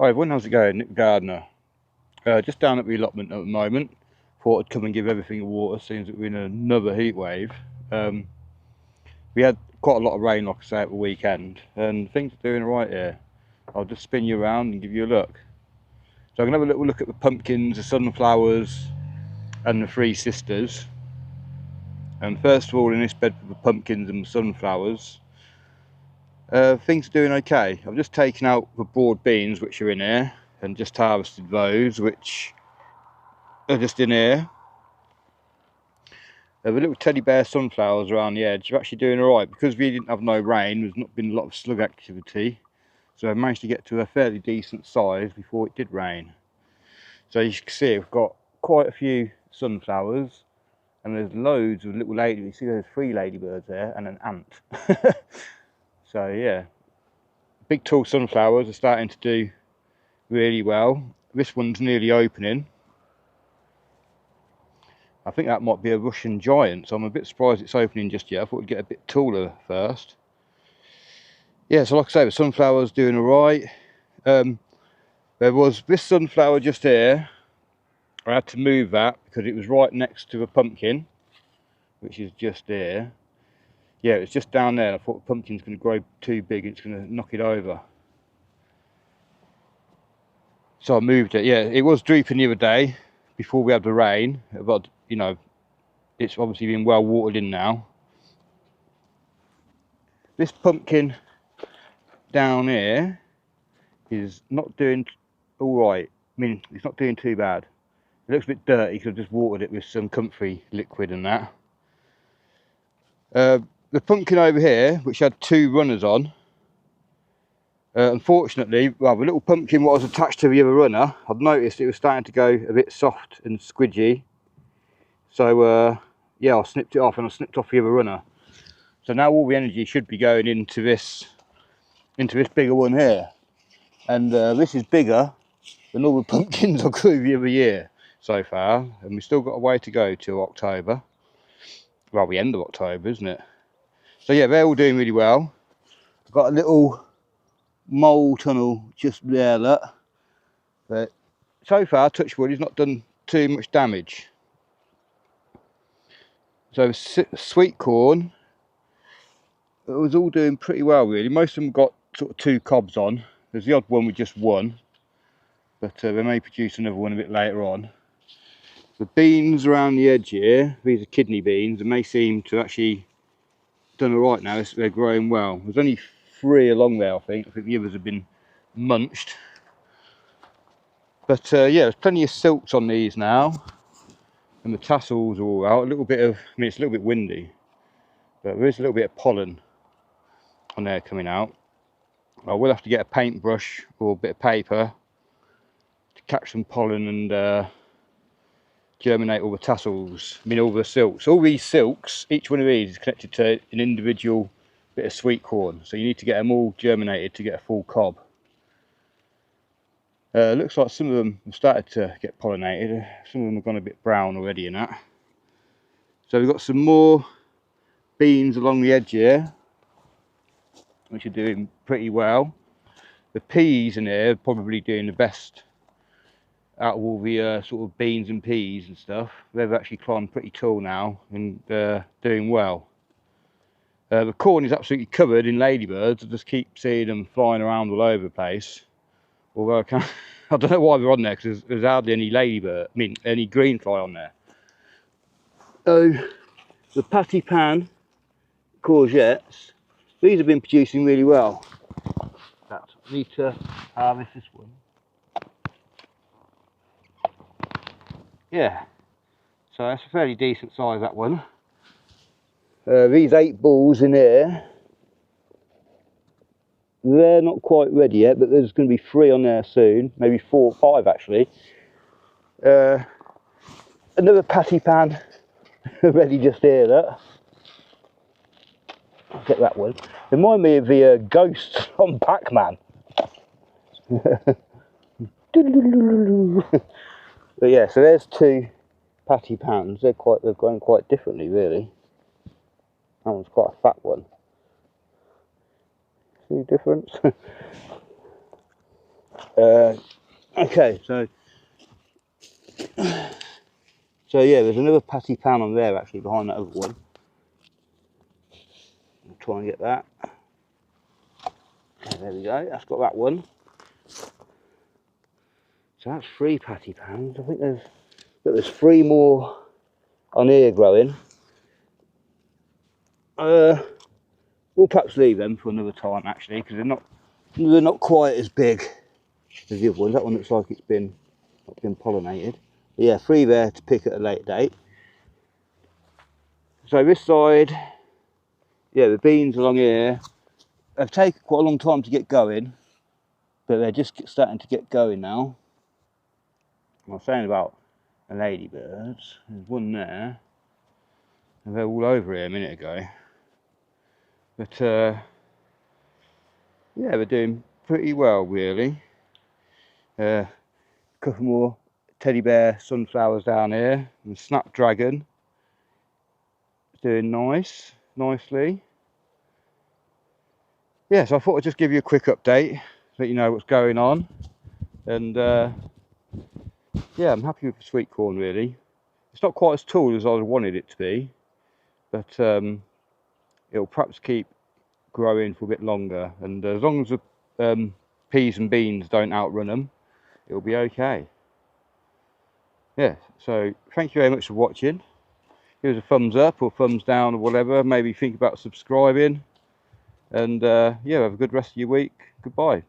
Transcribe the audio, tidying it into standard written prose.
Hi everyone, how's it going? Nick Gardner. Just down at the allotment at the moment. Thought I'd come and give everything a water, seems that we're in another heat wave. We had quite a lot of rain, like I say, at the weekend, and things are doing alright here. I'll just spin you around and give you a look. So I'm going to have a little look at the pumpkins, the sunflowers and the three sisters. And first of all, in this bed for the pumpkins and the sunflowers, things are doing okay. I've just taken out the broad beans which are in here and just harvested those which are just in here. The little teddy bear sunflowers around the edge are actually doing alright because we didn't have no rain. There's not been a lot of slug activity, so I managed to get to a fairly decent size before it did rain. So you can see we've got quite a few sunflowers and there's loads of little lady. You see there's 3 ladybirds there and an ant. So yeah, big tall sunflowers are starting to do really well. This one's nearly opening. I think that might be a Russian giant, so I'm a bit surprised it's opening just yet. I thought it'd get a bit taller first. Yeah, so like I say, the sunflower's doing alright. There was this sunflower just here. I had to move that because it was right next to a pumpkin, which is just here. Yeah, it's just down there. I thought the pumpkin's going to grow too big, it's going to knock it over. So I moved it. Yeah, it was drooping the other day before we had the rain, but you know, it's obviously been well watered in now. This pumpkin down here is not doing all right. I mean, it's not doing too bad. It looks a bit dirty because I've just watered it with some comfrey liquid and that. The pumpkin over here, which had 2 runners on, unfortunately, well, the little pumpkin what was attached to the other runner, I've noticed it was starting to go a bit soft and squidgy. So yeah, I snipped it off and I snipped off the other runner. So now all the energy should be going into this bigger one here. And this is bigger than all the pumpkins I grew the other year so far. And we've still got a way to go till October. Well, the end of October, isn't it? So yeah, they're all doing really well. I've got a little mole tunnel just there, look. But so far, touch wood, he's not done too much damage. So sweet corn, it was all doing pretty well really. Most of them got sort of 2 cobs on. There's the odd one with just 1, but they may produce another one a bit later on. The beans around the edge here, these are kidney beans, and they seem to actually done all right now. They're growing well. There's only 3 along there, I think the others have been munched. But yeah, there's plenty of silks on these now, and the tassels are all out. A little bit of, I mean, it's a little bit windy, but there is a little bit of pollen on there coming out. I will have to get a paintbrush or a bit of paper to catch some pollen and germinate all the tassels, I mean all the silks. All these silks, each one of these is connected to an individual bit of sweet corn, so you need to get them all germinated to get a full cob. Looks like some of them have started to get pollinated. Some of them have gone a bit brown already in that. So we've got some more beans along the edge here, which are doing pretty well. The peas in here are probably doing the best out of all the sort of beans and peas and stuff. They've actually climbed pretty tall now and doing well. The corn is absolutely covered in ladybirds. I just keep seeing them flying around all over the place. Although I don't know why they're on there because there's hardly any ladybird, I mean any green fly on there. So the patty pan courgettes, these have been producing really well. I need to harvest this one. Yeah, so that's a fairly decent size, that one. These 8 balls in here, they're not quite ready yet, but there's going to be 3 on there soon, maybe 4 or 5 actually. Another patty pan ready just here, look. I'll get that one. Remind me of the ghosts on Pac-Man. But yeah, so there's 2 patty pans. They're growing quite differently really. That one's quite a fat one. See the difference? Okay, so yeah, there's another patty pan on there actually behind that other one. I'll try and get that. Okay, there we go, that's got that one. So that's 3 patty pans. I think there's 3 more on here growing. We'll perhaps leave them for another time actually, because they're not quite as big as the other ones. That one looks like it's not been pollinated. But yeah, 3 there to pick at a later date. So this side, yeah, the beans along here have taken quite a long time to get going, but they're just starting to get going now. I was saying about the ladybirds, there's one there, and they're all over here a minute ago. But yeah, they're doing pretty well really. A couple more teddy bear sunflowers down here, and snapdragon doing nicely. Yeah, so I thought I'd just give you a quick update, let you know what's going on. And yeah, I'm happy with the sweet corn really. It's not quite as tall as I wanted it to be, but it'll perhaps keep growing for a bit longer, and as long as the peas and beans don't outrun them, it'll be okay. Yeah, so thank you very much for watching. Give us a thumbs up or thumbs down or whatever. Maybe think about subscribing, and yeah, have a good rest of your week. Goodbye.